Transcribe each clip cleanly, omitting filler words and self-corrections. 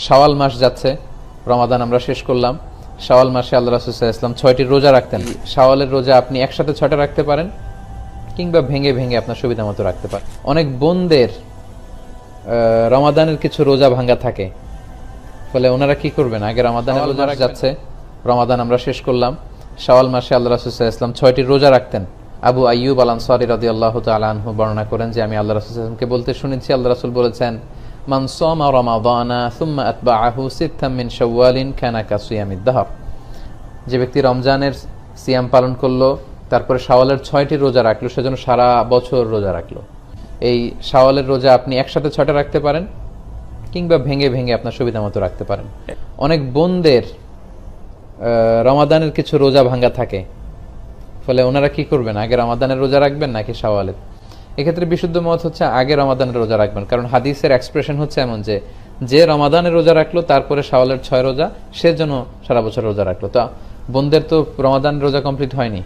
শাওয়াল মাস যাচ্ছে, রমাদান আমরা শেষ করলাম। শাওয়াল মাসে আল্লাহ রাসূল সাল্লাল্লাহু আলাইহি ওয়াসাল্লাম 6টি রোজা রাখতেন। শাওয়ালের রোজা আপনি একসাথে 6টা রাখতে পারেন, কিংবা ভেঙে ভেঙে আপনার সুবিধা মতো রাখতে পারেন। অনেক বোনদের রমাদানের কিছু রোজা ভাঙ্গা থাকে, ফলে ওনারা কি করবেন, আগে রমাদানের রোজা যাচ্ছে, রমাদান আমরা শেষ করলাম। শাওয়াল মাসে আল্লাহ রাসূল সাল্লাল্লাহু আলাইহি ওয়াসাল্লাম 6টি রোজা রাখতেন। আবু আইয়ুব আল আনসারী রাদিয়াল্লাহু তাআলা আনহু বর্ণনা করেন যে আমি আল্লাহ রাসূল সাল্লাল্লাহু আলাইহি ওয়াসাল্লামকে বলতে শুনেছি, আল্লাহ রাসূল বলেছেন, মান সামা রমাদানা সুম্মা আতবাআহু সিত্তাম মিন শাওয়ালিন কানা কাসিয়ামিদ দাহর। যে ব্যক্তি রমজানের সিয়াম পালন করলো, তারপরে শাওয়ালের 6টি রোজা রাখলো, সেজন্য সারা বছর রোজা রাখলো। এই শাওয়ালের রোজা আপনি একসাথে 6টা রাখতে পারেন, কিংবা ভেঙে ভেঙে আপনার সুবিধা মতো রাখতে পারেন। অনেক বোনদের রমাদানের কিছু রোজা ভাঙ্গা থাকে, ফলে ওনারা কি করবেন, আগে রমাদানের রোজা রাখবেন নাকি শাওয়ালের? এক্ষেত্রে বিশুদ্ধ মত হচ্ছে আগে রমাদানের রোজা রাখবেন, কারণ হাদিসের এক্সপ্রেশন হচ্ছে এমন যে রমাদানের রোজা রাখলো তারপরে শাওয়ালের 6 রোজা, সেজন্য সারা বছর রোজা রাখলো। তো বোনদের তো রমাদানের রোজা কমপ্লিট হয়নি,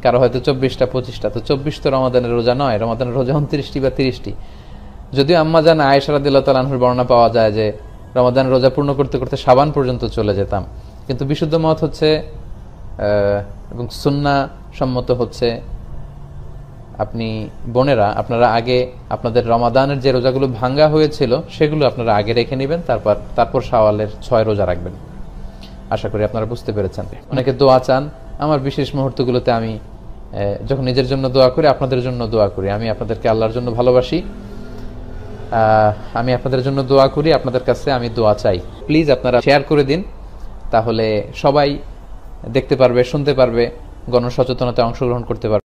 কারো হয়তো 24টা 25টা, তো 24 তো রমাদানের রোজা নয়, রমাদানের রোজা 29টি বা 30টি। যদিও আম্মা জান আয়েশা রাদিয়াল্লাহু তাআলা আনহার বর্ণনা পাওয়া যায় যে রমাদানের রোজা পূর্ণ করতে করতে শাবান পর্যন্ত চলে যেতাম, কিন্তু বিশুদ্ধ মত হচ্ছে এবং সুন্নাহ সম্মত হচ্ছে, আপনি বোনেরা আপনারা আগে আপনাদের রমাদানের যে রোজাগুলো ভাঙ্গা হয়েছিল সেগুলো আপনারা আগে রেখে নেবেন, তারপর শাওয়ালের 6 রোজা রাখবেন। আশা করি আপনারা বুঝতে পেরেছেন। অনেকে দোয়া চান, আমার বিশেষ মুহূর্তগুলোতে আমি যখন নিজের জন্য দোয়া করি, আপনাদের জন্য দোয়া করি। আমি আপনাদেরকে আল্লাহর জন্য ভালোবাসি, আমি আপনাদের জন্য দোয়া করি, আপনাদের কাছে আমি দোয়া চাই। প্লিজ আপনারা শেয়ার করে দিন, তাহলে সবাই দেখতে পারবে, শুনতে পারবে, গণসচেতনতায় অংশগ্রহণ করতে পারবে।